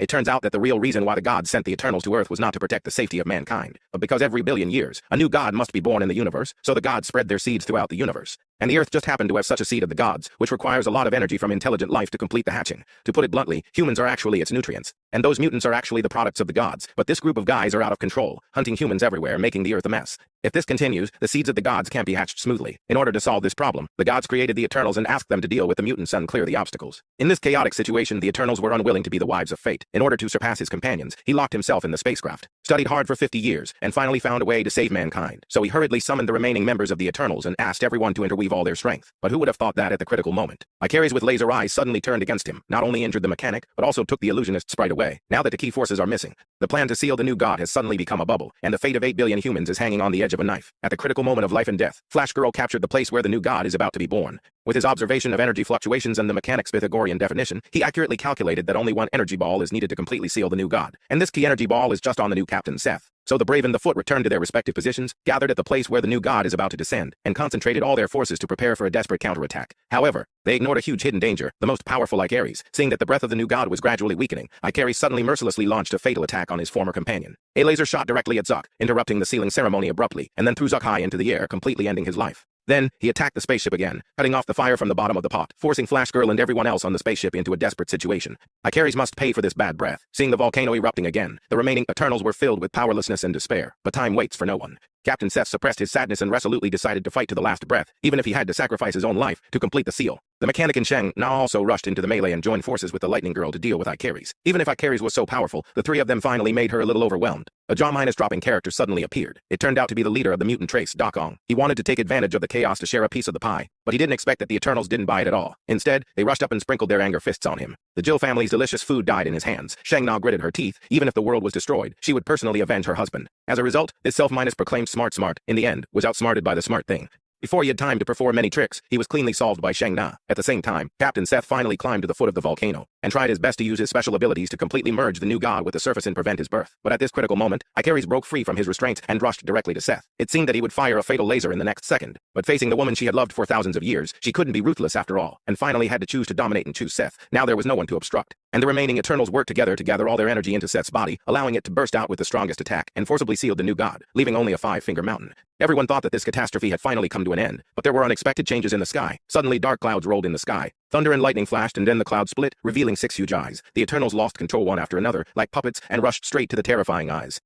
It turns out that the real reason why the gods sent the Eternals to Earth was not to protect the safety of mankind, but because every billion years, a new god must be born in the universe, so the gods spread their seeds throughout the universe. And the Earth just happened to have such a seed of the gods, which requires a lot of energy from intelligent life to complete the hatching. To put it bluntly, humans are actually its nutrients, and those mutants are actually the products of the gods, but this group of guys are out of control, hunting humans everywhere, making the Earth a mess. If this continues, the seeds of the gods can't be hatched smoothly. In order to solve this problem, the gods created the Eternals and asked them to deal with the mutants and clear the obstacles. In this chaotic situation, the Eternals were unwilling to be the wives of fate. In order to surpass his companions, he locked himself in the spacecraft, studied hard for 50 years, and finally found a way to save mankind. So he hurriedly summoned the remaining members of the Eternals and asked everyone to interweave all their strength. But who would have thought that at the critical moment? Icaris with laser eyes suddenly turned against him, not only injured the mechanic, but also took the illusionist sprite away. Now that the key forces are missing, the plan to seal the new god has suddenly become a bubble, and the fate of 8 billion humans is hanging on the edge of a knife. At the critical moment of life and death, Flash Girl captured the place where the new god is about to be born. With his observation of energy fluctuations and the mechanic's Pythagorean definition, he accurately calculated that only one energy ball is needed to completely seal the new god, and this key energy ball is just on the new Captain Seth. So the brave and the foot returned to their respective positions, gathered at the place where the new god is about to descend, and concentrated all their forces to prepare for a desperate counterattack. However, they ignored a huge hidden danger, the most powerful Icaris. Seeing that the breath of the new god was gradually weakening, Icaris suddenly mercilessly launched a fatal attack on his former companion. A laser shot directly at Zuck, interrupting the sealing ceremony abruptly, and then threw Zuck high into the air, completely ending his life. Then, he attacked the spaceship again, cutting off the fire from the bottom of the pot, forcing Flash Girl and everyone else on the spaceship into a desperate situation. Icaris must pay for this bad breath. Seeing the volcano erupting again, the remaining Eternals were filled with powerlessness and despair. But time waits for no one. Captain Seth suppressed his sadness and resolutely decided to fight to the last breath, even if he had to sacrifice his own life to complete the seal. The mechanic and Shang now also rushed into the melee and joined forces with the Lightning Girl to deal with Icaris. Even if Icaris was so powerful, the three of them finally made her a little overwhelmed. A jaw-dropping character suddenly appeared. It turned out to be the leader of the mutant race, Doc Ock. He wanted to take advantage of the chaos to share a piece of the pie, but he didn't expect that the Eternals didn't buy it at all. Instead, they rushed up and sprinkled their anger fists on him. The Jill family's delicious food died in his hands. Shang gritted her teeth. Even if the world was destroyed, she would personally avenge her husband. As a result, this self-proclaimed smart, in the end, was outsmarted by the smart thing. Before he had time to perform many tricks, he was cleanly solved by Shang. At the same time, Captain Seth finally climbed to the foot of the volcano, and tried his best to use his special abilities to completely merge the new god with the surface and prevent his birth. But at this critical moment, Icaris broke free from his restraints and rushed directly to Seth. It seemed that he would fire a fatal laser in the next second, but facing the woman she had loved for thousands of years, she couldn't be ruthless after all, and finally had to choose to dominate and choose Seth. Now there was no one to obstruct, and the remaining Eternals worked together to gather all their energy into Seth's body, allowing it to burst out with the strongest attack, and forcibly sealed the new god, leaving only a 5-finger mountain. Everyone thought that this catastrophe had finally come to an end, but there were unexpected changes in the sky. Suddenly dark clouds rolled in the sky. Thunder and lightning flashed, and then the clouds split, revealing 6 huge eyes. The Eternals lost control one after another, like puppets, and rushed straight to the terrifying eyes.